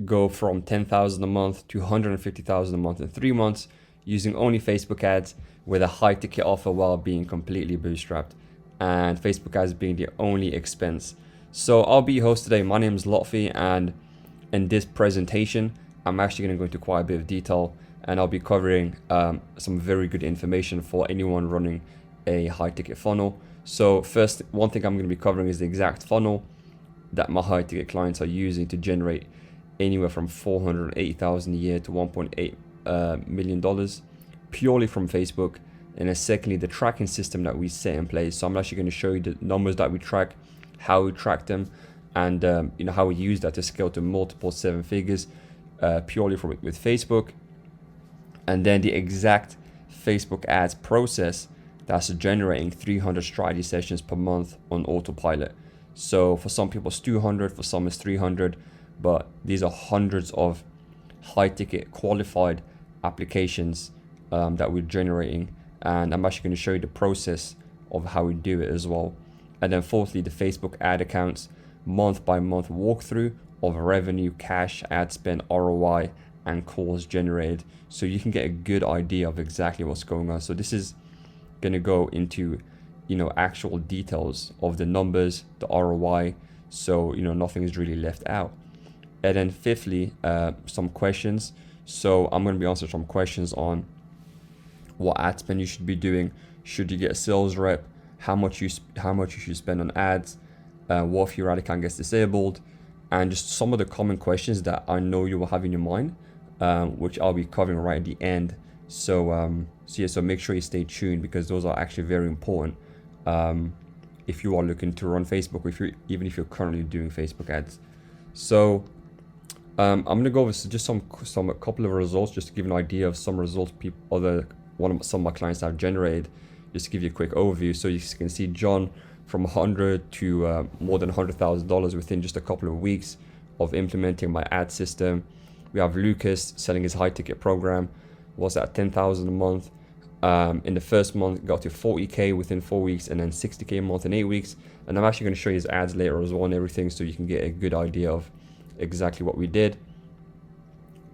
go from 10,000 a month to 150,000 a month in 3 months using only Facebook ads with a high ticket offer while being completely bootstrapped, and Facebook ads being the only expense. So I'll be your host today. My name is Lotfi, and in this presentation, I'm actually going to go into quite a bit of detail, and I'll be covering some very good information for anyone running a high ticket funnel. So first, one thing I'm going to be covering is the exact funnel that my high ticket clients are using to generate anywhere from $480,000 a year to $1.8 million purely from Facebook. And then secondly, the tracking system that we set in place. So I'm actually going to show you the numbers that we track, how we track them, and how we use that to scale to multiple seven figures purely with Facebook. And then the exact Facebook ads process that's generating 300 strategy sessions per month on autopilot. So for some people it's 200, for some it's 300, but these are hundreds of high ticket qualified applications that we're generating. And I'm actually going to show you the process of how we do it as well. And then fourthly, the Facebook ad accounts month by month walkthrough of revenue, cash, ad spend, ROI, and calls generated, so you can get a good idea of exactly what's going on. So this is going to go into actual details of the numbers, the ROI, so nothing is really left out. And then fifthly, some questions. So I'm going to be answering some questions on what ad spend you should be doing. Should you get a sales rep? How much you should spend on ads? What if your ad account gets disabled? And just some of the common questions that I know you will have in your mind, which I'll be covering right at the end. So make sure you stay tuned, because those are actually very important if you are looking to run Facebook, even if you're currently doing Facebook ads. So I'm gonna go over just a couple of results, just to give an idea of some results some of my clients have generated, just to give you a quick overview. So you can see John from 100 to more than $100,000 within just a couple of weeks of implementing my ad system. We have Lucas selling his high ticket program, was at 10,000 a month. In the first month, got to 40K within 4 weeks, and then 60K a month in 8 weeks. And I'm actually going to show you his ads later as well and everything, so you can get a good idea of exactly what we did.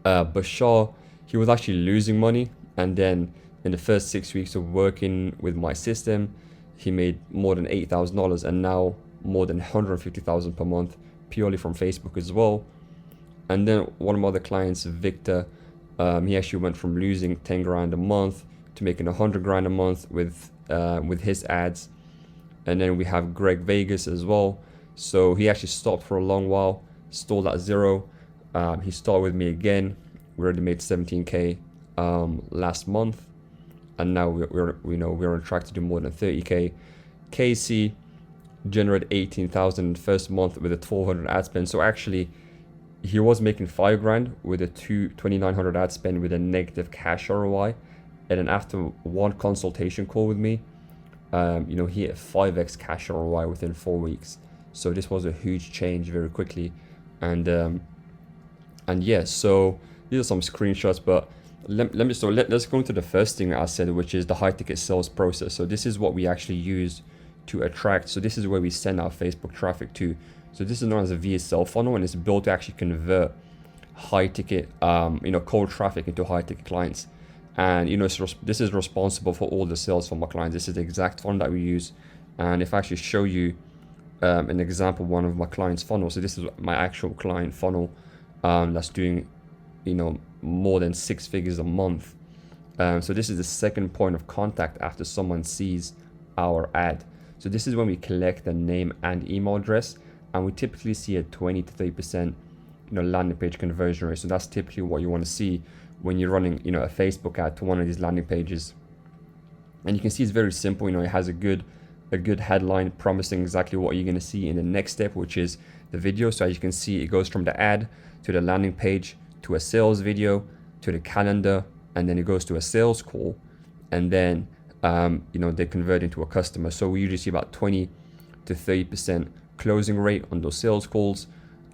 Bashar, he was actually losing money, and then in the first 6 weeks of working with my system, he made more than $8,000, and now more than $150,000 per month purely from Facebook as well. And then one of my other clients, Victor, he actually went from losing 10 grand a month to making 100 grand a month with his ads. And then we have Greg Vegas as well. So he actually stopped for a long while, stalled at zero. He started with me again. We already made 17K last month, and now we're on track to do more than 30K. Casey generated 18,000 in the first month with a 1,200 ad spend. So actually, he was making 5 grand with a 2,900 ad spend with a negative cash ROI. And then after one consultation call with me, he hit 5x cash ROI within 4 weeks. So this was a huge change very quickly. And yeah, so these are some screenshots, but let's go into the first thing I said, which is the high ticket sales process. So this is what we actually use to attract. So this is where we send our Facebook traffic to. So this is known as a VSL funnel, and it's built to actually convert high ticket, cold traffic into high ticket clients. And this is responsible for all the sales for my clients. This is the exact funnel that we use. And if I actually show you an example, one of my clients' funnels. So this is my actual client funnel that's doing, more than 6 figures a month. So this is the second point of contact after someone sees our ad. So this is when we collect the name and email address, and we typically see a 20 to 30% landing page conversion rate. So that's typically what you want to see when you're running a Facebook ad to one of these landing pages. And you can see it's very simple. It has a good headline promising exactly what you're going to see in the next step, which is the video. So as you can see, it goes from the ad to the landing page to a sales video to the calendar, and then it goes to a sales call, and then they convert into a customer. So we usually see about 20 to 30% closing rate on those sales calls.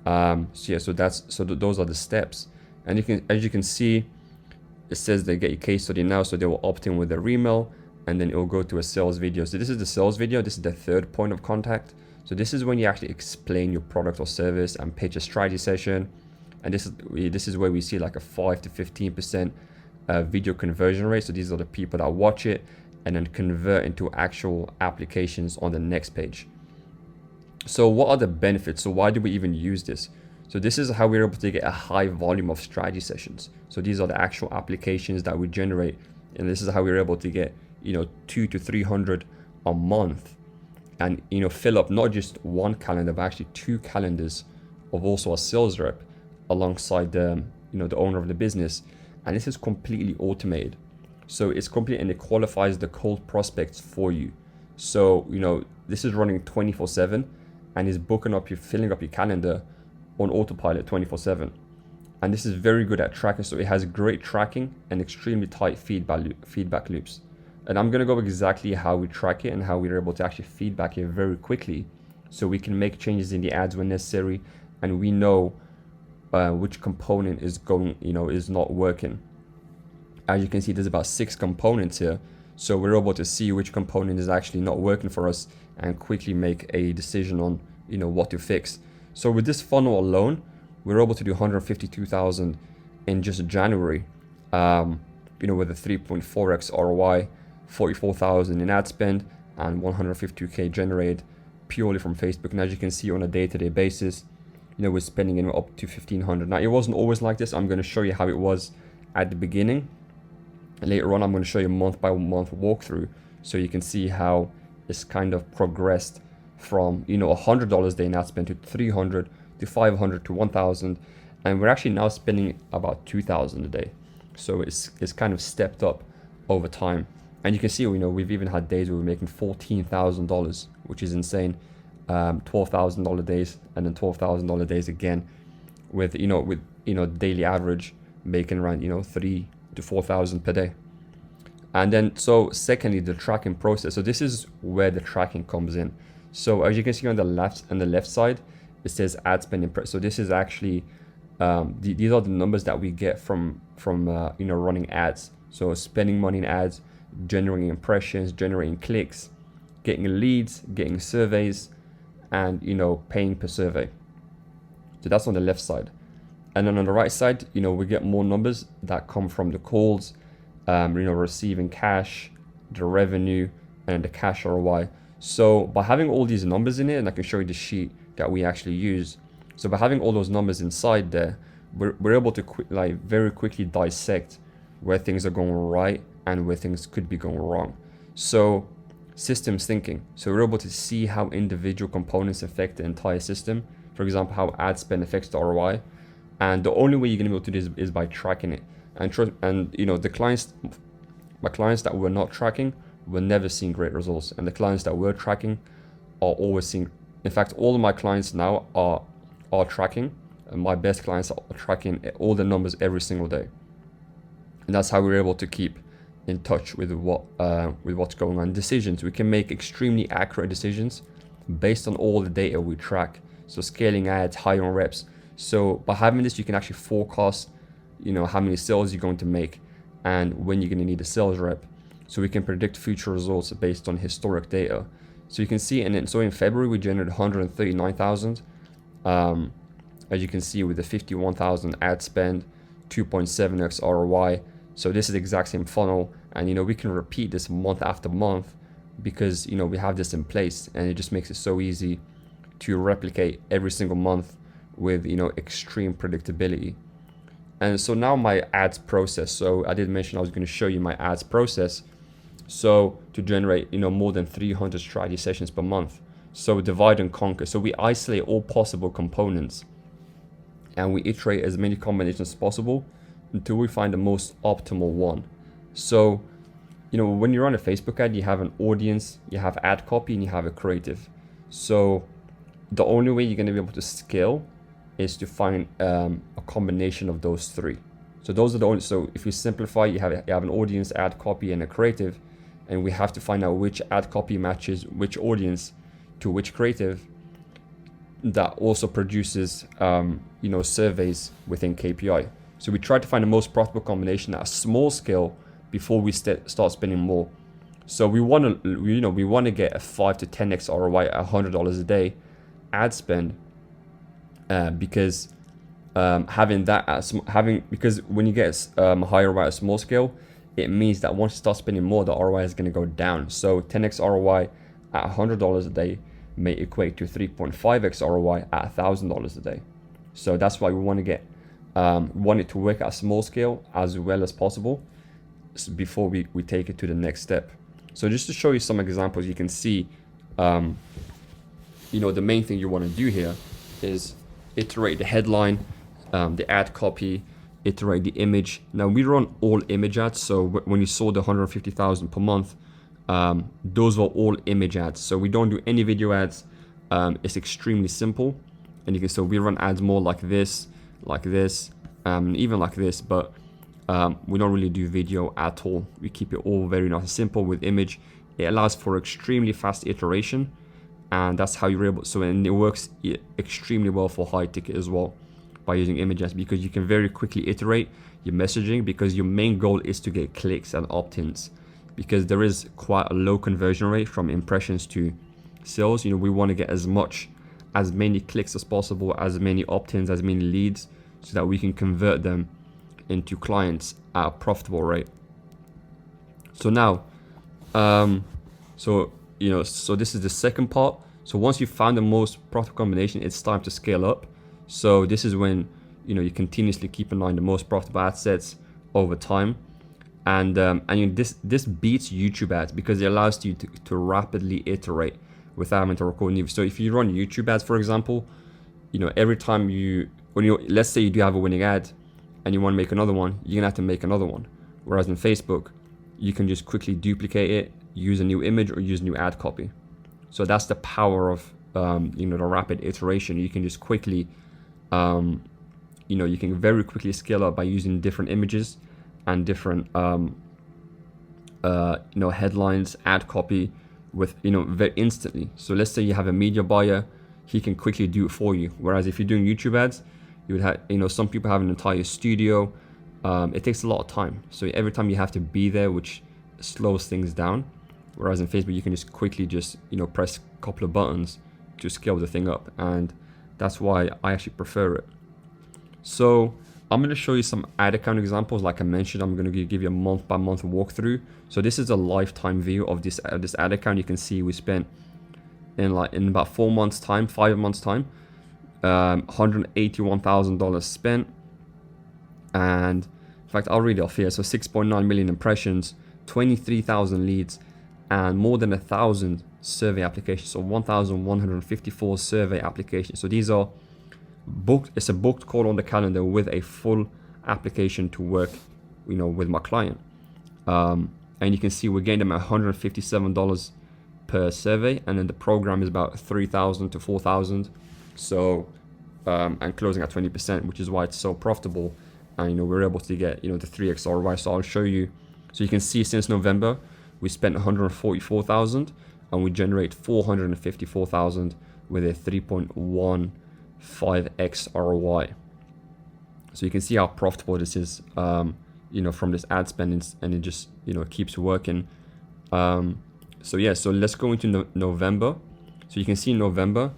So those are the steps. And as you can see, it says they get your case study now, so they will opt in with their email, and then it will go to a sales video. So this is the sales video. This is the third point of contact. So this is when you actually explain your product or service and pitch a strategy session. And this is where we see like a 5 to 15% video conversion rate. So these are the people that watch it and then convert into actual applications on the next page. So what are the benefits? So why do we even use this? So this is how we're able to get a high volume of strategy sessions. So these are the actual applications that we generate, and this is how we're able to get 200 to 300 a month, and fill up not just one calendar but actually 2 calendars of also a sales rep alongside the the owner of the business. And this is completely automated, so it's complete, and it qualifies the cold prospects for you. So this is running 24/7 and is filling up your calendar on autopilot 24/7. And this is very good at tracking. So it has great tracking and extremely tight feedback loops. And I'm going to go exactly how we track it and how we're able to actually feedback it very quickly, so we can make changes in the ads when necessary, and we know which component is not working. As you can see, there's about 6 components here, so we're able to see which component is actually not working for us and quickly make a decision on what to fix. So with this funnel alone, we're able to do 152,000 in just January, with a 3.4x ROI, 44,000 in ad spend, and 152k generated purely from Facebook. And as you can see, on a day-to-day basis, we're spending up to 1,500. Now, it wasn't always like this. I'm going to show you how it was at the beginning. Later on, I'm going to show you month by month walkthrough, so you can see how it's kind of progressed from $100 a day in ad spend to 300 to 500 to 1,000, and we're actually now spending about 2,000 a day. So it's kind of stepped up over time. And you can see we've even had days where we're making $14,000, which is insane. $12,000 days, and then $12,000 days again, with daily average making around 3,000 to 4,000 per day. And then, so secondly, the tracking process. So this is where the tracking comes in. So as you can see on the left side, it says ad spend impress. So this is actually these are the numbers that we get from running ads. So spending money in ads, generating impressions, generating clicks, getting leads, getting surveys, and paying per survey. So that's on the left side. And then on the right side, we get more numbers that come from the calls, receiving cash, the revenue, and the cash ROI. So by having all these numbers in it, and I can show you the sheet that we actually use. So by having all those numbers inside there, we're able to very quickly dissect where things are going right and where things could be going wrong. So systems thinking. So we're able to see how individual components affect the entire system. For example, how ad spend affects the ROI. And the only way you're going to be able to do this is by tracking it. And my clients that we're not tracking, we're never seeing great results. And the clients that we're tracking are always seeing. In fact, all of my clients now are tracking, and my best clients are tracking all the numbers every single day. And that's how we're able to keep in touch with what's going on. Decisions, we can make extremely accurate decisions based on all the data we track. So scaling ads, hiring reps. So by having this, you can actually forecast, how many sales you're going to make and when you're going to need a sales rep. So we can predict future results based on historic data. So you can see, so in February we generated 139,000. As you can see, with the 51,000 ad spend, 2.7x ROI. So this is the exact same funnel, and we can repeat this month after month because we have this in place, and it just makes it so easy to replicate every single month with extreme predictability. And so now my ads process. So I did mention I was going to show you my ads process. So to generate more than 300 strategy sessions per month. So divide and conquer. So we isolate all possible components and we iterate as many combinations as possible until we find the most optimal one. So when you run a Facebook ad, you have an audience, you have ad copy, and you have a creative. So the only way you're going to be able to scale is to find a combination of those three. So those are the only. So if you simplify, you have an audience, ad copy, and a creative, and we have to find out which ad copy matches which audience to which creative. That also produces surveys within KPI. So we try to find the most profitable combination at a small scale before we start spending more. So we want to get a 5 to 10x ROI at $100 a day ad spend, because having that because when you get high ROI at a small scale, it means that once you start spending more, the ROI is going to go down. So 10x ROI at $100 a day may equate to 3.5x ROI at $1,000 a day. So that's why we want to get want it to work at a small scale as well as possible before we take it to the next step. So just to show you some examples, you can see, the main thing you want to do here is iterate the headline, the ad copy, iterate the image. Now we run all image ads. So when you saw the 150,000 per month, those were all image ads. So we don't do any video ads. It's extremely simple. And so we run ads more like this, even like this, but we don't really do video at all. We keep it all very nice and simple with image. It allows for extremely fast iteration, and that's how you're able. And it works extremely well for high ticket as well by using image ads, because you can very quickly iterate your messaging, because your main goal is to get clicks and opt-ins, because there is quite a low conversion rate from impressions to sales. We want to get as many clicks as possible, as many opt-ins, as many leads, so that we can convert them into clients at a profitable rate. So now, so this is the second part. So once you've found the most profitable combination, it's time to scale up. So this is when you continuously keep in mind the most profitable ad sets over time, and this beats YouTube ads because it allows you to rapidly iterate without having to record new. So if you run YouTube ads, for example, every time let's say you do have a winning ad and you want to make another one, you're gonna have to make another one. Whereas in Facebook, you can just quickly duplicate it, use a new image or use new ad copy. So that's the power of the rapid iteration. You can just quickly, you can very quickly scale up by using different images and different headlines, ad copy with very instantly. So let's say you have a media buyer, he can quickly do it for you. Whereas if you're doing YouTube ads, you would have some people have an entire studio. It takes a lot of time. So every time you have to be there, which slows things down. Whereas in Facebook, you can just quickly press a couple of buttons to scale the thing up, and that's why I actually prefer it. So I'm going to show you some ad account examples. Like I mentioned, I'm going to give you a month by month walkthrough. So this is a lifetime view of this ad account. You can see we spent in about 5 months time, $181,000 spent. And in fact, I'll read it off here. So 6.9 million impressions, 23,000 leads, and more than 1,000 survey applications. So 1,154 survey applications. So these are booked. It's a booked call on the calendar with a full application to work, with my client. And you can see we're getting them at $157 per survey, and then the program is about 3,000 to 4,000. So and closing at 20%, which is why it's so profitable. And we're able to get the 3x ROI. So I'll show you. So you can see since November we spent 144,000 and we generate 454,000 with a 3.15x ROI. So you can see how profitable this is, from this ad spend, and it just keeps working. So let's go into November. So you can see in November,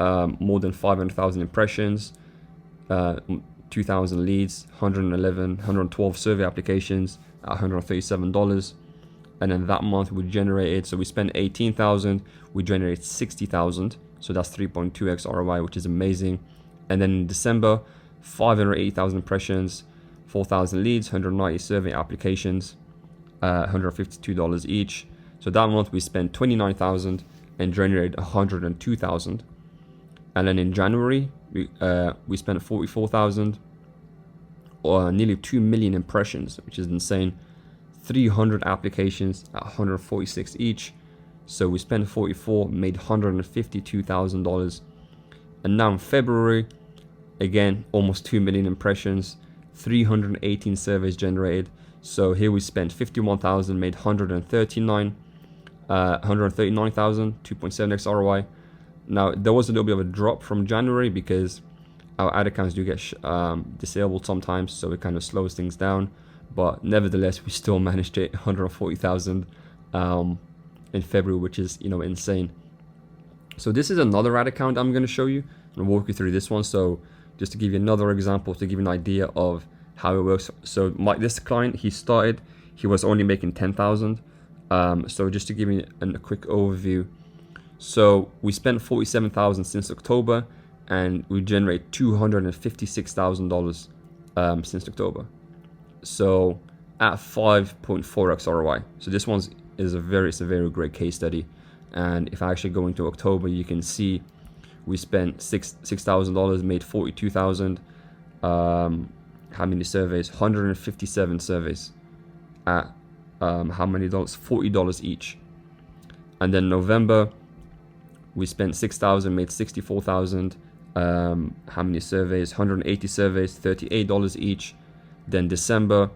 more than 500,000 impressions, 2,000 leads, 112 survey applications at $137. And then that month we generated, so we spent 18,000, we generated 60,000. So that's 3.2x ROI, which is amazing. And then in December, 580,000 impressions, 4,000 leads, 190 survey applications, $152 each. So that month we spent 29,000 and generated 102,000. And then in January, we spent 44,000, or nearly 2 million impressions, which is insane. 300 applications at 146 each. So we spent 44, made $152,000. And now in February, again, almost 2 million impressions, 318 surveys generated. So here we spent 51,000, made 139,000, 2.7x ROI. Now there was a little bit of a drop from January because our ad accounts do get disabled sometimes, so it kind of slows things down. But nevertheless, we still managed to hit 140,000 in February, which is insane. So this is another ad account I'm going to show you. I'm going to walk you through this one. So just to give you another example, to give you an idea of how it works. So this client, he was only making 10,000. So just to give you a quick overview. So we spent 47,000 since October, and we generate $256,000 since October. So at 5.4x ROI. So this it's a very great case study. And if I actually go into October, you can see we spent $6,000, made 42,000. How many surveys? 157 surveys at how many dollars? $40 each. And then November, we spent 6,000, made 64,000. How many surveys? 180 surveys, $38 each. Then December,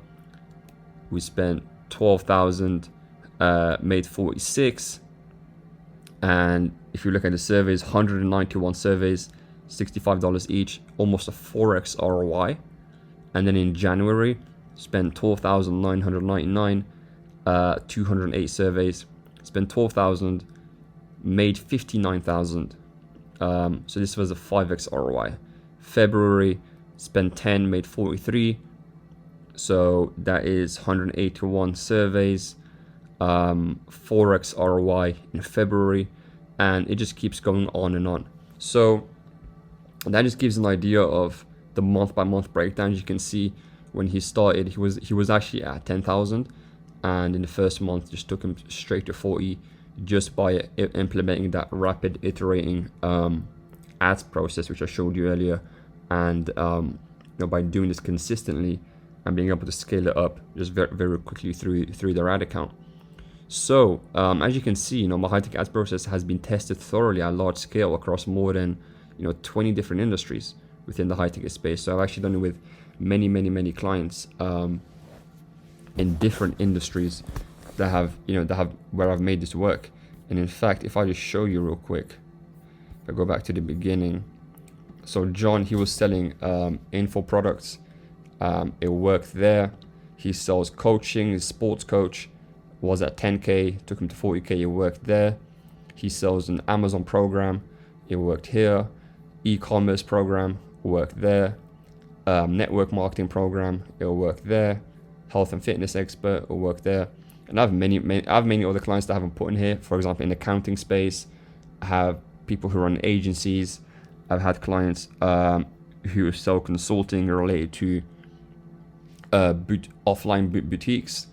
we spent 12,000, made 46. And if you look at the surveys, 191 surveys, $65 each, almost a 4x ROI. And then in January, spent 12,999, 208 surveys, spent 12,000, made 59,000. So this was a 5x ROI. February, spent 10, made 43. So that is 181 surveys, 4x ROI in February, and it just keeps going on and on. So that just gives an idea of the month by month breakdown. You can see when he started, he was actually at 10,000, and in the first month just took him straight to 40 just by implementing that rapid iterating ads process, which I showed you earlier, and by doing this consistently and being able to scale it up just very quickly through their ad account. So as you can see, my high-tech ads process has been tested thoroughly at large scale across more than 20 different industries within the high-ticket space. So I've actually done it with many clients in different industries that have where I've made this work. And in fact, if I just show you real quick, if I go back to the beginning. So John, he was selling info products. It worked there. He sells coaching, he's a sports coach, was at 10K, took him to 40K, it worked there. He sells an Amazon program, it worked here. E-commerce program, worked there. Network marketing program, it'll work there. Health and fitness expert, it'll work there. And I have many other clients that I haven't put in here. For example, in the accounting space, I have people who run agencies. I've had clients who sell consulting related to offline boutiques.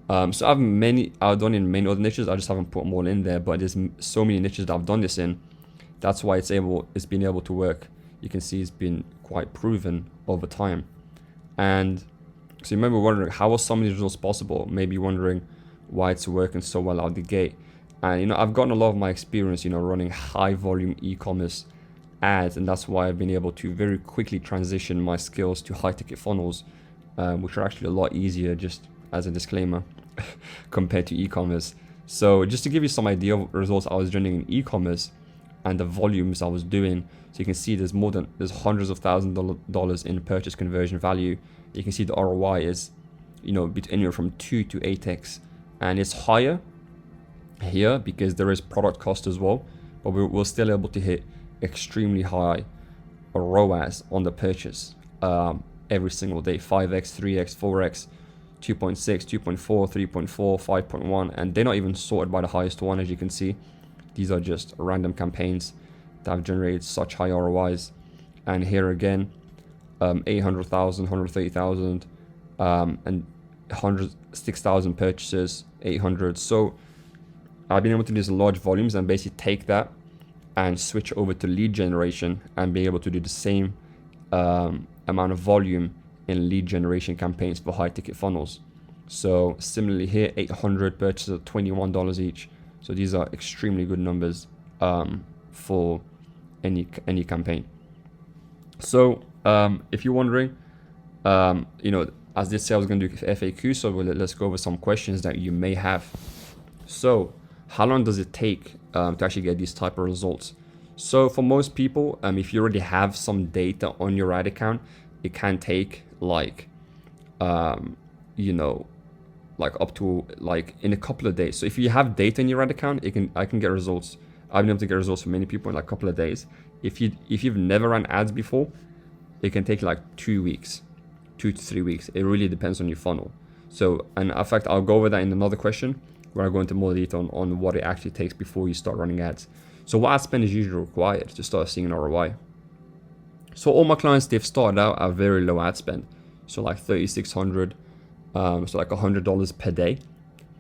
So I've done in many other niches. I just haven't put them all in there, but there's so many niches that I've done this in. That's why it's been able to work. You can see it's been quite proven over time. And so you may be wondering, how are some of these results possible? Maybe wondering why it's working so well out the gate. And I've gotten a lot of my experience running high volume e-commerce ads, and that's why I've been able to very quickly transition my skills to high ticket funnels, which are actually a lot easier, just as a disclaimer, compared to e-commerce. So just to give you some idea of results I was running in e-commerce and the volumes I was doing, so you can see there's hundreds of thousands of dollars in purchase conversion value. You can see the ROI is anywhere from 2 to 8x, and it's higher here because there is product cost as well, but we're still able to hit extremely high ROAS on the purchase every single day. 5x, 3x, 4x, 2.6, 2.4, 3.4, 5.1, and they're not even sorted by the highest one. As you can see, these are just random campaigns that have generated such high ROIs. And here again, 800,000, 130,000, and 106,000 purchases, 800. So I've been able to do this in large volumes and basically take that and switch over to lead generation and be able to do the same amount of volume in lead generation campaigns for high ticket funnels. So similarly here, 800 purchases at $21 each. So these are extremely good numbers for any campaign. So if you're wondering, as this sales is going to do FAQ, so let's go over some questions that you may have. So how long does it take to actually get these type of results? So for most people, if you already have some data on your ad account, it can take like up to in a couple of days. So if you have data in your ad account, I can get results. I've been able to get results for many people in like a couple of days. If you've never ran ads before, it can take like 2 weeks, 2 to 3 weeks. It really depends on your funnel. So, and in fact, I'll go over that in another question where I go into more detail on what it actually takes before you start running ads. So what ad spend is usually required to start seeing an ROI? So all my clients, they've started out at very low ad spend. So like 3,600, so like $100 per day.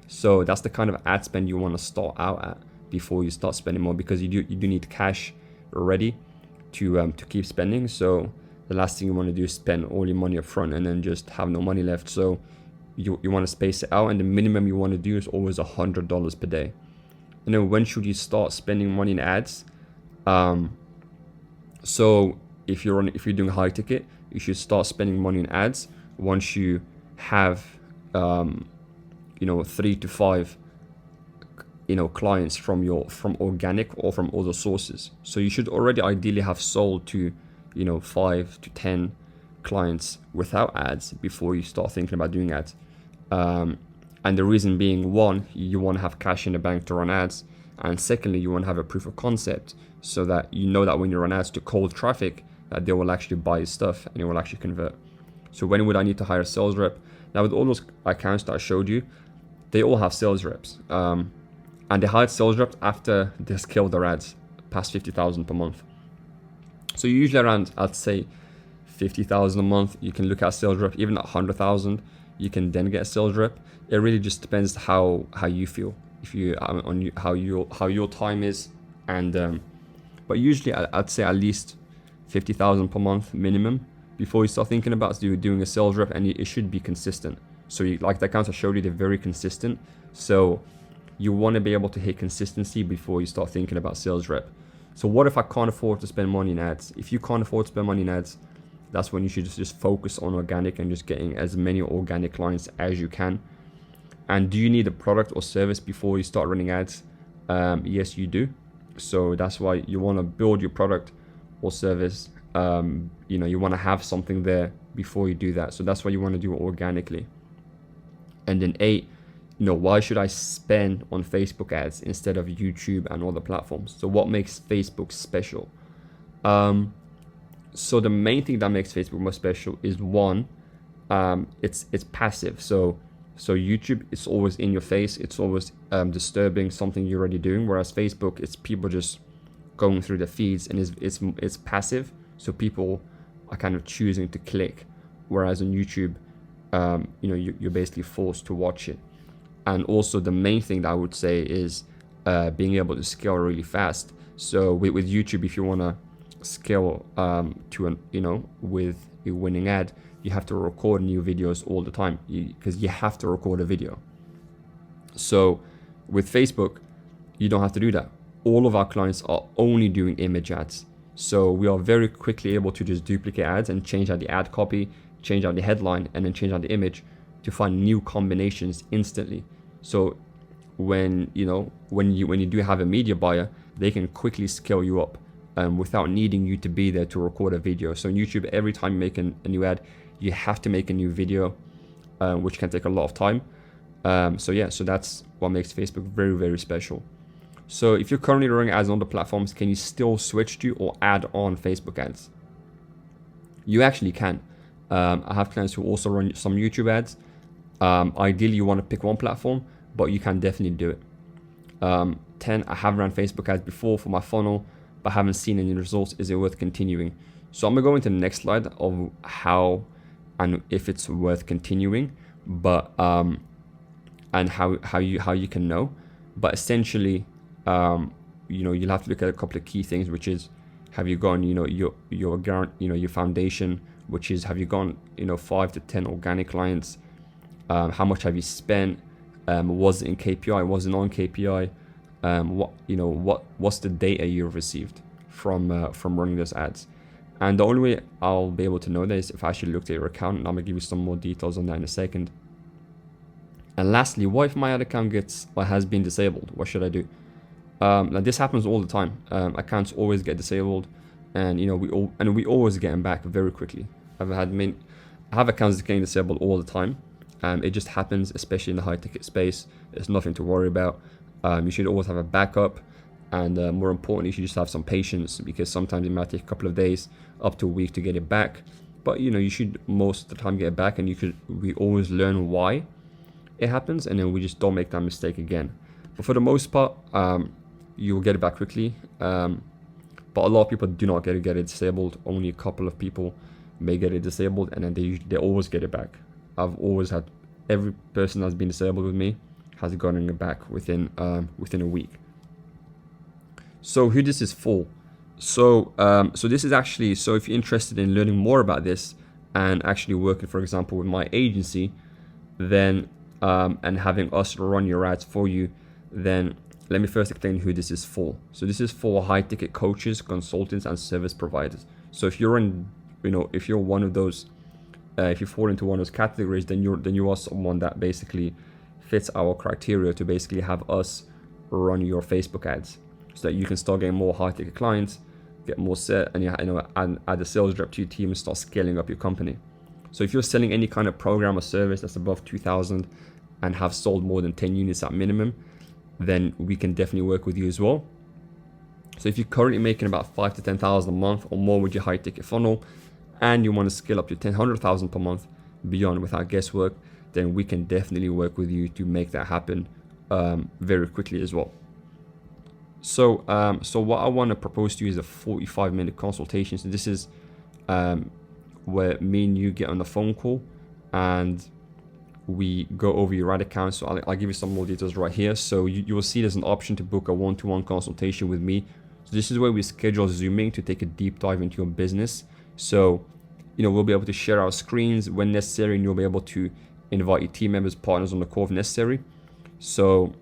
So that's the kind of ad spend you want to start out at before you start spending more, because you do need cash ready to keep spending. So the last thing you want to do is spend all your money up front and then just have no money left. So you want to space it out, and the minimum you want to do is always $100 per day. And then when should you start spending money in ads? So if you're doing high ticket, you should start spending money in ads once you have 3 to 5 clients from organic or from other sources. So you should already ideally have sold to 5 to 10 clients without ads before you start thinking about doing ads. And the reason being, one, you want to have cash in the bank to run ads, and secondly, you want to have a proof of concept so that you know that when you run ads to cold traffic, that they will actually buy your stuff and it will actually convert. So when would I need to hire a sales rep? Now, with all those accounts that I showed you, they all have sales reps, and they hired sales reps after they scaled their ads past 50,000 per month. So usually around, I'd say 50,000 a month, you can look at sales rep. Even at 100,000, you can then get a sales rep. It really just depends how you feel, if you how your time is, and but usually I'd say at least 50,000 per month minimum before you start thinking about doing a sales rep, and it should be consistent. So like the accounts I showed you, they're very consistent. So you want to be able to hit consistency before you start thinking about sales rep. So what if I can't afford to spend money in ads? If you can't afford to spend money in ads, that's when you should just focus on organic and just getting as many organic clients as you can. And do you need a product or service before you start running ads? Yes, you do. So that's why you want to build your product or service. You want to have something there before you do that. So that's why you want to do it organically. And then 8, why should I spend on Facebook ads instead of YouTube and other platforms? So what makes Facebook special? So the main thing that makes Facebook more special is, one, it's passive. So YouTube, it's always in your face. It's always disturbing something you're already doing. Whereas Facebook, it's people just going through the feeds, and it's passive. So people are kind of choosing to click. Whereas on YouTube, you're basically forced to watch it. And also the main thing that I would say is being able to scale really fast. So with YouTube, if you want to scale with a winning ad, you have to record new videos all the time, because you have to record a video. So with Facebook, you don't have to do that. All of our clients are only doing image ads. So we are very quickly able to just duplicate ads and change out the ad copy, change out the headline, and then change out the image to find new combinations instantly. So when you do have a media buyer, they can quickly scale you up without needing you to be there to record a video. So on YouTube, every time you make a new ad, you have to make a new video, which can take a lot of time. So that's what makes Facebook very, very special. So if you're currently running ads on other platforms, can you still switch to or add on Facebook ads? You actually can. I have clients who also run some YouTube ads. Ideally, you want to pick one platform, but you can definitely do it. 10, I have ran Facebook ads before for my funnel, but haven't seen any results. Is it worth continuing? So I'm gonna go into the next slide of how and if it's worth continuing, but and how you can know. But essentially, you'll have to look at a couple of key things, which is, have you gone, your foundation, which is, have you gone, 5 to 10 organic clients? How much have you spent? Was it in KPI? Was it on KPI? What's the data you've received from running those ads? And the only way I'll be able to know that is if I actually looked at your account, and I'm gonna give you some more details on that in a second. And lastly, what if my ad account has been disabled? What should I do? Now this happens all the time. Accounts always get disabled, and we always get them back very quickly. I have accounts getting disabled all the time. It just happens, especially in the high ticket space. There's nothing to worry about. You should always have a backup. And more importantly, you should just have some patience, because sometimes it might take a couple of days up to a week to get it back. But you should most of the time get it back, and we always learn why it happens, and then we just don't make that mistake again. But for the most part, you will get it back quickly. But a lot of people do not get it disabled. Only a couple of people may get it disabled, and then they always get it back. I've always had, every person that's been disabled with me has gotten it back within a week. So who this is for? So this is actually, so if you're interested in learning more about this and actually working, for example, with my agency, then and having us run your ads for you, then let me first explain who this is for. So this is for high ticket coaches, consultants, and service providers. So if you're if you're one of those, if you fall into one of those categories, then you are someone that basically fits our criteria to basically have us run your Facebook ads, so that you can start getting more high ticket clients, get more set, and add a sales rep to your team and start scaling up your company. So if you're selling any kind of program or service that's above 2,000 and have sold more than 10 units at minimum, then we can definitely work with you as well. So if you're currently making about 5 to 10,000 a month or more with your high ticket funnel, and you want to scale up to 100,000 per month beyond without guesswork, then we can definitely work with you to make that happen very quickly as well. So what I want to propose to you is a 45-minute consultation. So this is where me and you get on the phone call and we go over your ad account. So I'll give you some more details right here. So you will see there's an option to book a one-to-one consultation with me. So this is where we schedule Zooming to take a deep dive into your business. So we'll be able to share our screens when necessary, and you'll be able to invite your team members, partners on the call if necessary. So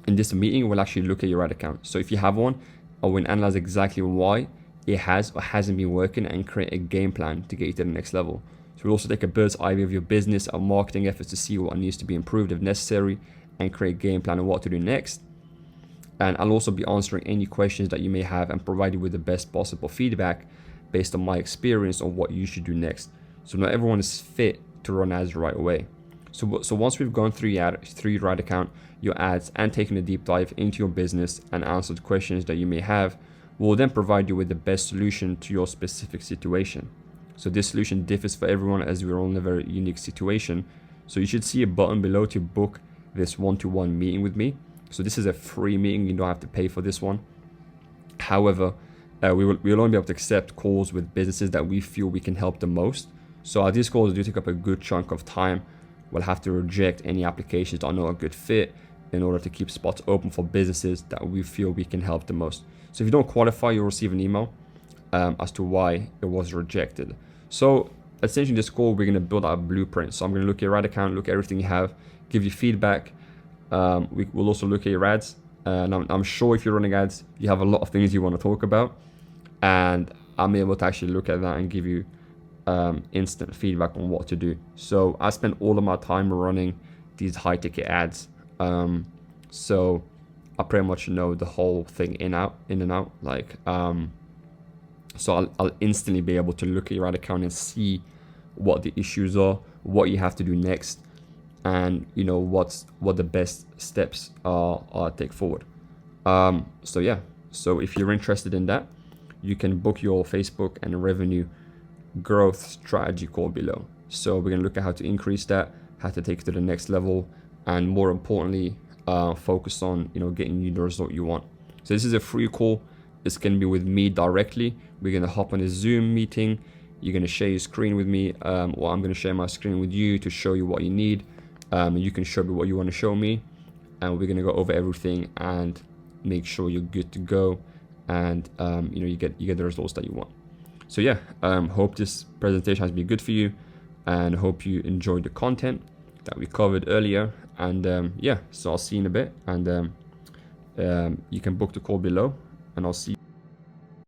in this meeting, we'll actually look at your ad account. So if you have one, I will analyze exactly why it has or hasn't been working and create a game plan to get you to the next level. So we'll also take a bird's eye view of your business and marketing efforts to see what needs to be improved if necessary, and create a game plan on what to do next. And I'll also be answering any questions that you may have and provide you with the best possible feedback based on my experience on what you should do next. So not everyone is fit to run ads right away. So once we've gone through your ad account, your ads, and taken a deep dive into your business and answered questions that you may have, we'll then provide you with the best solution to your specific situation. So this solution differs for everyone, as we're all in a very unique situation. So you should see a button below to book this one-to-one meeting with me. So this is a free meeting, you don't have to pay for this one. However, we'll only be able to accept calls with businesses that we feel we can help the most. So these calls do take up a good chunk of time. We'll have to reject any applications that are not a good fit in order to keep spots open for businesses that we feel we can help the most. So if you don't qualify, you'll receive an email as to why it was rejected. So essentially this call, we're going to build out a blueprint. So I'm going to look at your ad account, look at everything you have, give you feedback. We will also look at your ads. And I'm sure if you're running ads, you have a lot of things you want to talk about. And I'm able to actually look at that and give you instant feedback on what to do. So I spend all of my time running these high ticket ads. So I pretty much know the whole thing in and out. So I'll instantly be able to look at your ad account and see what the issues are, what you have to do next, and what the best steps are take forward. So if you're interested in that, you can book your Facebook and revenue growth strategy call below. So we're gonna look at how to increase that, how to take it to the next level, and more importantly, focus on getting you the result you want. So this is a free call. It's gonna be with me directly. We're gonna hop on a Zoom meeting. You're gonna share your screen with me, or I'm gonna share my screen with you to show you what you need. You can show me what you want to show me, and we're gonna go over everything and make sure you're good to go, and you get the results that you want. So yeah, hope this presentation has been good for you, and hope you enjoyed the content that we covered earlier. And so I'll see you in a bit, and you can book the call below, and I'll see you.